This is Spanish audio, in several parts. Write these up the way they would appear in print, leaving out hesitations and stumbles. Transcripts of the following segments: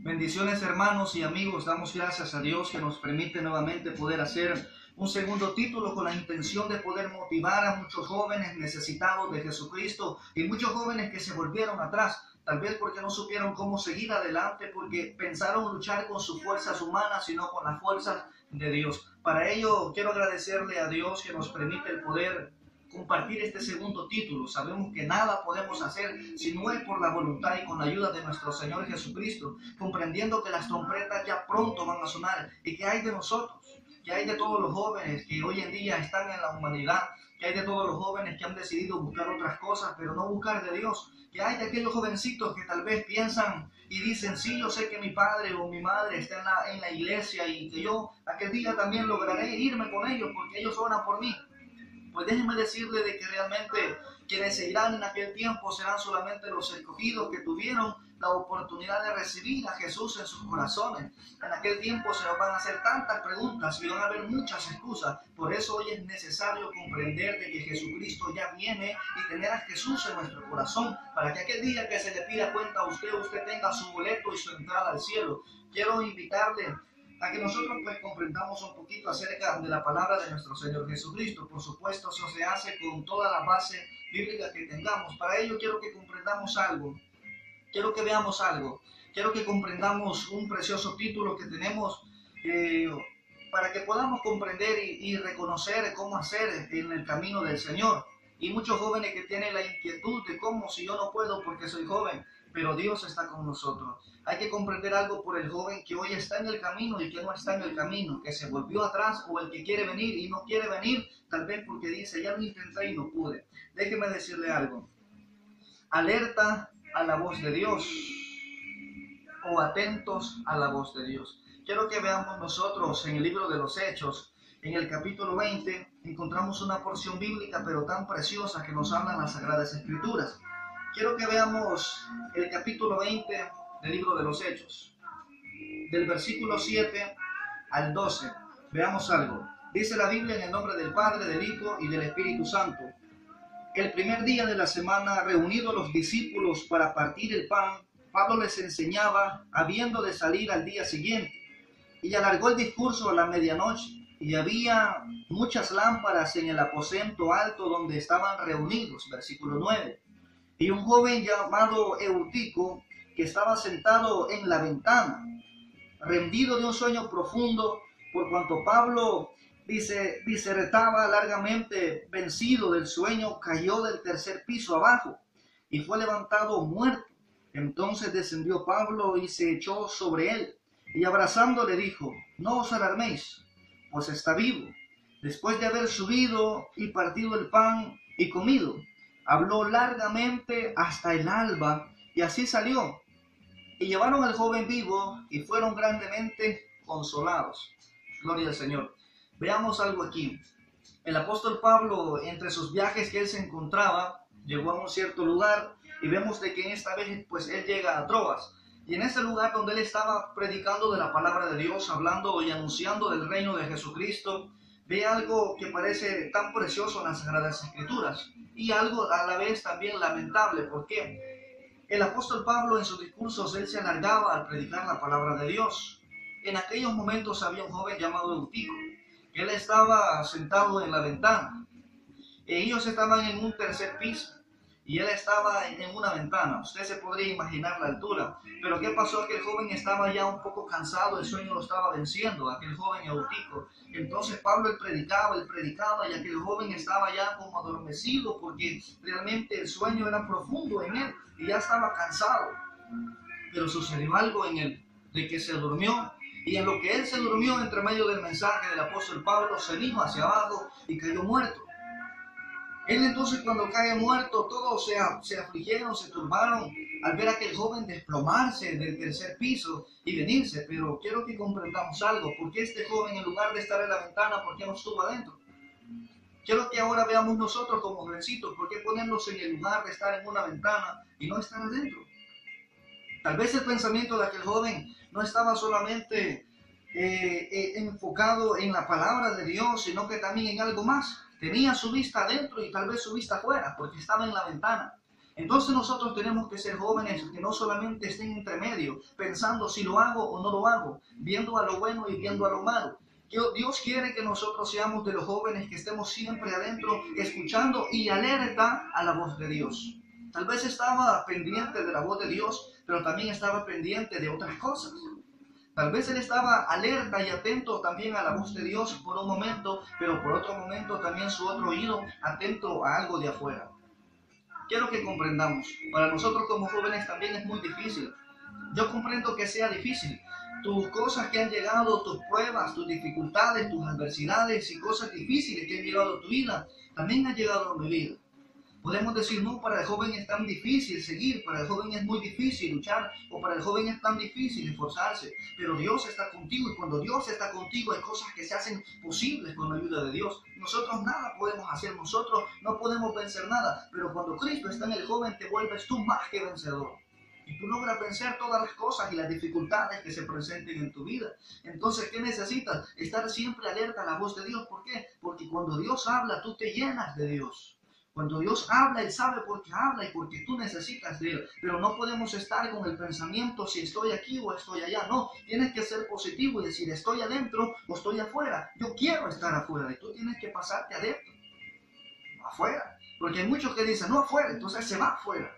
Bendiciones hermanos y amigos, damos gracias a Dios que nos permite nuevamente poder hacer un segundo título con la intención de poder motivar a muchos jóvenes necesitados de Jesucristo y muchos jóvenes que se volvieron atrás, tal vez porque no supieron cómo seguir adelante, porque pensaron luchar con sus fuerzas humanas, sino con las fuerzas de Dios. Para ello quiero agradecerle a Dios que nos permite el poder compartir este segundo título. Sabemos que nada podemos hacer si no es por la voluntad y con la ayuda de nuestro Señor Jesucristo, comprendiendo que las trompetas ya pronto van a sonar y que hay de nosotros, que hay de todos los jóvenes que hoy en día están en la humanidad, que hay de todos los jóvenes que han decidido buscar otras cosas, pero no buscar de Dios, que hay de aquellos jovencitos que tal vez piensan y dicen, sí, yo sé que mi padre o mi madre está en la iglesia y que yo aquel día también lograré irme con ellos porque ellos oran por mí. Pues déjenme decirle de que realmente quienes se irán en aquel tiempo serán solamente los escogidos que tuvieron la oportunidad de recibir a Jesús en sus corazones. En aquel tiempo se nos van a hacer tantas preguntas y van a haber muchas excusas. Por eso hoy es necesario comprender de que Jesucristo ya viene y tener a Jesús en nuestro corazón para que aquel día que se le pida cuenta a usted tenga su boleto y su entrada al cielo. Quiero invitarle a que nosotros pues comprendamos un poquito acerca de la palabra de nuestro Señor Jesucristo. Por supuesto, eso se hace con toda la base bíblica que tengamos. Para ello quiero que comprendamos algo, quiero que veamos algo, quiero que comprendamos un precioso título que tenemos para que podamos comprender y reconocer cómo hacer en el camino del Señor. Y muchos jóvenes que tienen la inquietud de cómo, si yo no puedo porque soy joven, pero Dios está con nosotros. Hay que comprender algo por el joven que hoy está en el camino y que no está en el camino, que se volvió atrás, o el que quiere venir y no quiere venir, tal vez porque dice, ya lo intenté y no pude. Déjeme decirle algo. Alerta a la voz de Dios o atentos a la voz de Dios. Quiero que veamos nosotros en el libro de los Hechos, en el capítulo 20, encontramos una porción bíblica pero tan preciosa que nos hablan las Sagradas Escrituras. Quiero que veamos el capítulo 20 del libro de los Hechos, del versículo 7 al 12. Veamos algo. Dice la Biblia en el nombre del Padre, del Hijo y del Espíritu Santo. El primer día de la semana, reunidos los discípulos para partir el pan, Pablo les enseñaba, habiendo de salir al día siguiente. Y alargó el discurso a la medianoche, y había muchas lámparas en el aposento alto donde estaban reunidos. Versículo 9. Y un joven llamado Eutico, que estaba sentado en la ventana, rendido de un sueño profundo, por cuanto Pablo disertaba largamente, vencido del sueño, cayó del tercer piso abajo y fue levantado muerto. Entonces descendió Pablo y se echó sobre él, y abrazándole dijo, no os alarméis, pues está vivo. Después de haber subido y partido el pan y comido, habló largamente hasta el alba, y así salió. Y llevaron al joven vivo y fueron grandemente consolados. Gloria al Señor. Veamos algo aquí. El apóstol Pablo, entre sus viajes que él se encontraba, llegó a un cierto lugar y vemos de que en esta vez pues él llega a Troas. Y en ese lugar donde él estaba predicando de la palabra de Dios, hablando y anunciando del reino de Jesucristo, ve algo que parece tan precioso en las Sagradas Escrituras y algo a la vez también lamentable. ¿Por qué? El apóstol Pablo en sus discursos él se alargaba al predicar la palabra de Dios. En aquellos momentos había un joven llamado Eutico. Él estaba sentado en la ventana. Ellos estaban en un tercer piso y él estaba en una ventana. Usted se podría imaginar la altura. Pero ¿qué pasó? Aquel joven estaba ya un poco cansado, el sueño lo estaba venciendo, aquel joven Eutico. Entonces Pablo él predicaba y aquel joven estaba ya como adormecido porque realmente el sueño era profundo en él y ya estaba cansado. Pero sucedió algo en él, de que se durmió. Y en lo que él se durmió, entre medio del mensaje del apóstol Pablo, se vino hacia abajo y cayó muerto. Él entonces cuando cae muerto, todos se afligieron, se turbaron al ver a aquel joven desplomarse del tercer piso y venirse. Pero quiero que comprendamos algo. ¿Por qué este joven, en lugar de estar en la ventana, por qué no estuvo adentro? Quiero que ahora veamos nosotros como jovencitos, ¿por qué ponernos en el lugar de estar en una ventana y no estar adentro? Tal vez el pensamiento de aquel joven no estaba solamente enfocado en la palabra de Dios, sino que también en algo más. Tenía su vista adentro y tal vez su vista afuera, porque estaba en la ventana. Entonces nosotros tenemos que ser jóvenes que no solamente estén entre medio, pensando si lo hago o no lo hago, viendo a lo bueno y viendo a lo malo. Dios quiere que nosotros seamos de los jóvenes que estemos siempre adentro, escuchando y alerta a la voz de Dios. Tal vez estaba pendiente de la voz de Dios, pero también estaba pendiente de otras cosas. Tal vez él estaba alerta y atento también a la voz de Dios por un momento, pero por otro momento también su otro oído atento a algo de afuera. Quiero que comprendamos, para nosotros como jóvenes también es muy difícil. Yo comprendo que sea difícil. Tus cosas que han llegado, tus pruebas, tus dificultades, tus adversidades y cosas difíciles que han llegado a tu vida, también han llegado a mi vida. Podemos decir, no, para el joven es tan difícil seguir, para el joven es muy difícil luchar, o para el joven es tan difícil esforzarse, pero Dios está contigo, y cuando Dios está contigo hay cosas que se hacen posibles con la ayuda de Dios. Nosotros nada podemos hacer, nosotros no podemos vencer nada, pero cuando Cristo está en el joven te vuelves tú más que vencedor. Y tú logras vencer todas las cosas y las dificultades que se presenten en tu vida. Entonces, ¿qué necesitas? Estar siempre alerta a la voz de Dios. ¿Por qué? Porque cuando Dios habla, tú te llenas de Dios. Cuando Dios habla, Él sabe por qué habla y porque tú necesitas de Él. Pero no podemos estar con el pensamiento si estoy aquí o estoy allá. No, tienes que ser positivo y decir estoy adentro o estoy afuera. Yo quiero estar afuera y tú tienes que pasarte adentro, afuera. Porque hay muchos que dicen no afuera, entonces se va afuera.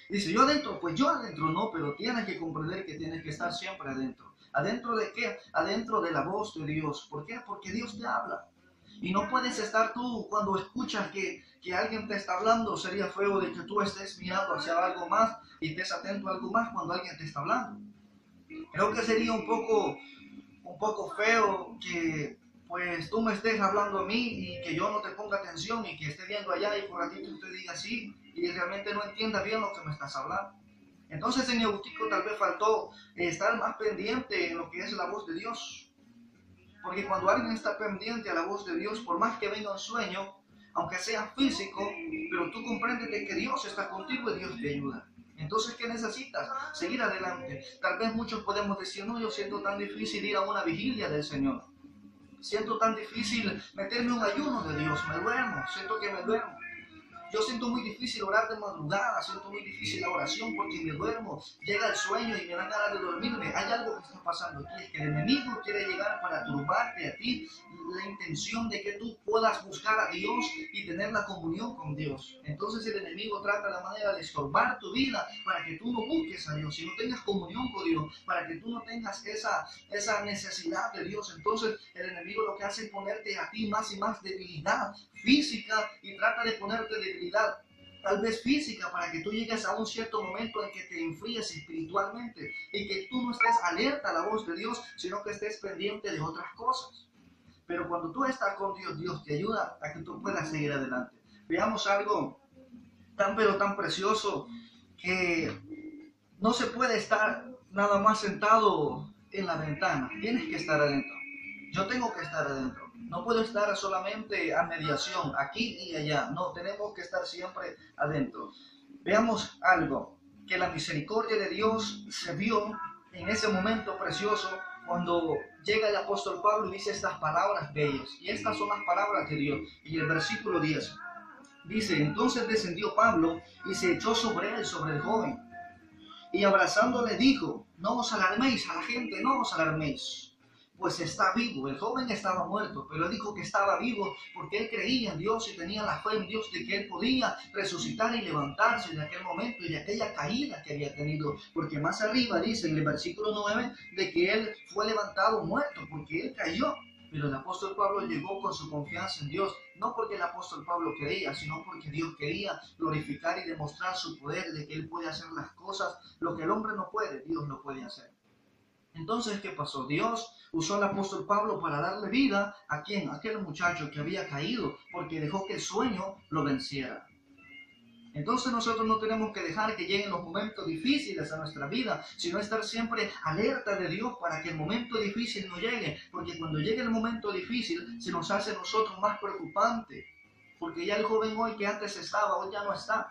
Dice yo adentro, pues yo adentro no, pero tienes que comprender que tienes que estar siempre adentro. ¿Adentro de qué? Adentro de la voz de Dios. ¿Por qué? Porque Dios te habla. Y no puedes estar tú cuando escuchas que alguien te está hablando. Sería feo de que tú estés mirando hacia algo más y estés atento a algo más cuando alguien te está hablando. Creo que sería un poco feo que pues tú me estés hablando a mí y que yo no te ponga atención y que esté viendo allá y por ratito te diga sí y realmente no entienda bien lo que me estás hablando. Entonces en Eutico tal vez faltó estar más pendiente en lo que es la voz de Dios. Porque cuando alguien está pendiente a la voz de Dios, por más que venga un sueño, aunque sea físico, pero tú comprendes de que Dios está contigo y Dios te ayuda. Entonces, ¿qué necesitas? Seguir adelante. Tal vez muchos podemos decir, no, yo siento tan difícil ir a una vigilia del Señor. Siento tan difícil meterme un ayuno de Dios. Me duermo, siento que me duermo. Yo siento muy difícil orar de madrugada, siento muy difícil la oración porque me duermo, llega el sueño y me dan ganas de dormirme. Hay algo que está pasando aquí, es que el enemigo quiere llegar para turbarte a ti la intención de que tú puedas buscar a Dios y tener la comunión con Dios. Entonces el enemigo trata la manera de estorbar tu vida para que tú no busques a Dios y no tengas comunión con Dios, para que tú no tengas esa necesidad de Dios. Entonces el enemigo lo que hace es ponerte a ti más y más debilidad física y trata de ponerte debilidad tal vez física para que tú llegues a un cierto momento en que te enfríes espiritualmente y que tú no estés alerta a la voz de Dios, sino que estés pendiente de otras cosas. Pero cuando tú estás con Dios, Dios te ayuda a que tú puedas seguir adelante. Veamos algo tan pero tan precioso que no se puede estar nada más sentado en la ventana, tienes que estar adentro. Yo tengo que estar adentro. No puedo estar solamente a mediación, aquí y allá. No, tenemos que estar siempre adentro. Veamos algo, que la misericordia de Dios se vio en ese momento precioso cuando llega el apóstol Pablo y dice estas palabras bellas. Y estas son las palabras de Dios. Y el versículo 10 dice, entonces descendió Pablo y se echó sobre él, sobre el joven. Y abrazándole dijo, no os alarméis a la gente, no os alarméis. Pues está vivo. El joven estaba muerto, pero él dijo que estaba vivo porque él creía en Dios y tenía la fe en Dios de que él podía resucitar y levantarse de aquel momento y de aquella caída que había tenido. Porque más arriba dice en el versículo 9 de que él fue levantado muerto porque él cayó. Pero el apóstol Pablo llegó con su confianza en Dios, no porque el apóstol Pablo creía, sino porque Dios quería glorificar y demostrar su poder de que él puede hacer las cosas, lo que el hombre no puede, Dios lo puede hacer. Entonces, ¿qué pasó? Dios usó al apóstol Pablo para darle vida a ¿quién? A aquel muchacho que había caído porque dejó que el sueño lo venciera. Entonces nosotros no tenemos que dejar que lleguen los momentos difíciles a nuestra vida, sino estar siempre alerta de Dios para que el momento difícil no llegue, porque cuando llegue el momento difícil se nos hace a nosotros más preocupante, porque ya el joven hoy que antes estaba, hoy ya no está.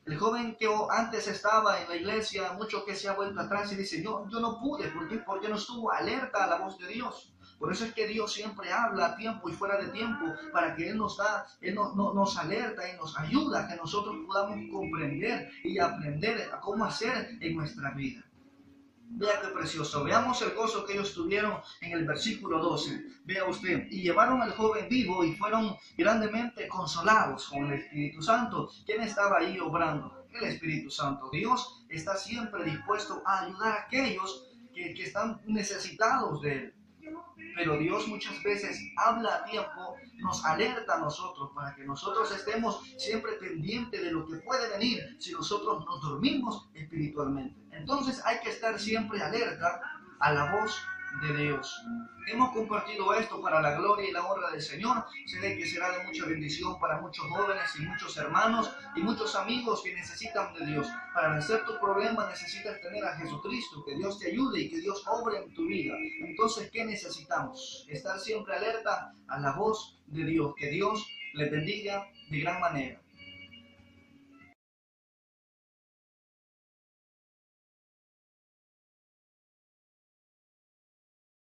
El joven que antes estaba en la iglesia, mucho que se ha vuelto atrás y dice, yo no pude, ¿por qué? Porque no estuvo alerta a la voz de Dios. Por eso es que Dios siempre habla a tiempo y fuera de tiempo, para que Él nos da, nos alerta y nos ayuda a que nosotros podamos comprender y aprender a cómo hacer en nuestra vida. Vea qué precioso. Veamos el gozo que ellos tuvieron en el versículo 12. Vea usted. Y llevaron al joven vivo y fueron grandemente consolados con el Espíritu Santo. ¿Quién estaba ahí obrando? El Espíritu Santo. Dios está siempre dispuesto a ayudar a aquellos que están necesitados de Él. Pero Dios muchas veces habla a tiempo, nos alerta a nosotros para que nosotros estemos siempre pendientes de lo que puede venir si nosotros nos dormimos espiritualmente. Entonces hay que estar siempre alerta a la voz de Dios. Hemos compartido esto para la gloria y la honra del Señor. Sé que será de mucha bendición para muchos jóvenes y muchos hermanos y muchos amigos que necesitan de Dios. Para vencer tu problema necesitas tener a Jesucristo, que Dios te ayude y que Dios obre en tu vida. Entonces, ¿qué necesitamos? Estar siempre alerta a la voz de Dios. Que Dios le bendiga de gran manera.